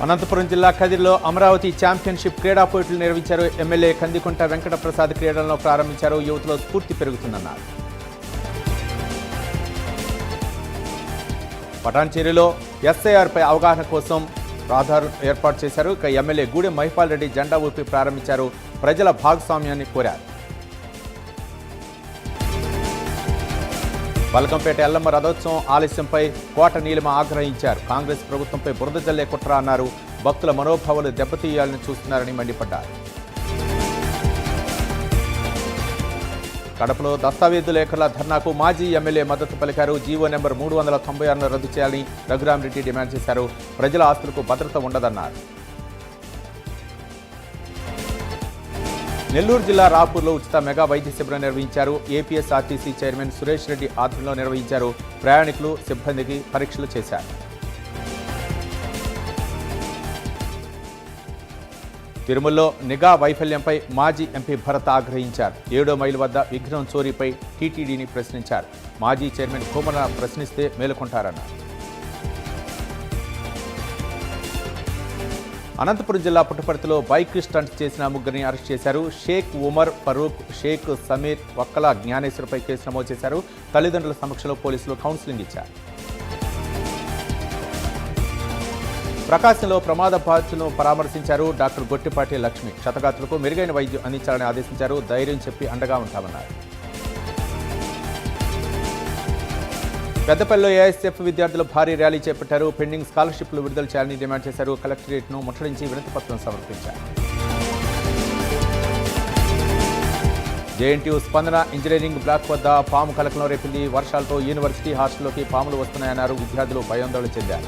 అనంతపురం జిల్లా కదిరిలో అమరావతి ఛాంపియన్షిప్ క్రీడా పోటీలు నిర్వహించారు. ఎమ్మెల్యే కందికుంట వెంకటప్రసాద్ క్రీడలను ప్రారంభించారు. యువతలో స్ఫూర్తి పెరుగుతుందన్నారు. పటాన్చేరిలో ఎస్ఐఆర్పై అవగాహన కోసం ఆధార్ ఏర్పాటు చేశారు. ఇక ఎమ్మెల్యే గూడెం మహిపాల్ రెడ్డి జెండా ఊపి ప్రారంభించారు. ప్రజల భాగస్వామ్యాన్ని కోరారు. బల్కంపేట ఎల్లమ్మ రథోత్సవం ఆలస్యంపై కోట నీలిమ ఆగ్రహించారు. కాంగ్రెస్ ప్రభుత్వంపై బురద జల్లే కుట్ర అన్నారు. భక్తుల మనోభావాలు దెబ్బతీయాలని చూస్తున్నారని మండిపడ్డారు. కడపలో దస్తావేజు లేఖల ధర్నాకు మాజీ ఎమ్మెల్యే మద్దతు పలికారు. జీవో నెంబర్ 396ను రద్దు చేయాలని రఘురామరెడ్డి డిమాండ్ చేశారు. ప్రజల ఆస్తులకు భద్రత ఉండదన్నారు. నెల్లూరు జిల్లా రాపూర్లో ఉచిత మెగా వైద్య శిబిరం నిర్వహించారు. ఏపీఎస్ఆర్టీసీ చైర్మన్ సురేష్ రెడ్డి ఆధ్వర్యంలో నిర్వహించారు. ప్రయాణికులు సిబ్బందికి పరీక్షలు చేశారు. తిరుమలలో నిఘా వైఫల్యంపై మాజీ ఎంపీ భరత్ ఆగ్రహించారు. 7వ మైలు వద్ద విగ్రహం చోరీపై టీటీడీని ప్రశ్నించారు. మాజీ చైర్మన్ కోమన ప్రశ్నిస్తే మేలుకుంటారన్నారు. అనంతపురం జిల్లా పుట్టపర్తిలో బైక్ స్టంట్ చేసిన ముగ్గురిని అరెస్ట్ చేశారు. షేక్ ఉమర్ ఫరూక్, షేక్ సమీర్, వక్కల జ్ఞానేశ్వర్పై కేసు నమోదు చేశారు. తల్లిదండ్రుల సమక్షంలో పోలీసులు కౌన్సిలింగ్ ఇచ్చారు. ప్రకాశంలో ప్రమాద బాధితులను పరామర్శించారు. డాక్టర్ గొట్టిపాటి లక్ష్మి క్షతగాత్రులకు మెరుగైన వైద్యం అందించాలని ఆదేశించారు. ధైర్యం చెప్పి అండగా ఉంటామన్నారు. పెద్దపల్లిలో ఏఐఎస్ఎఫ్ విద్యార్థులు భారీ ర్యాలీ చేపట్టారు. పెండింగ్ స్కాలర్షిప్లు విడుదల చేయాలని డిమాండ్ చేశారు. కలెక్టరేట్ను ముట్టడించి వినతిపత్రం సమర్పించారు. జేఎన్టీయూ స్పందన ఇంజనీరింగ్ బ్లాక్ వద్ద పాము కలకలం రేపింది. వర్షాలతో యూనివర్సిటీ హాస్టల్లోకి పాములు వస్తున్నాయన్నారు. విద్యార్థులు భయాందోళన చెందారు.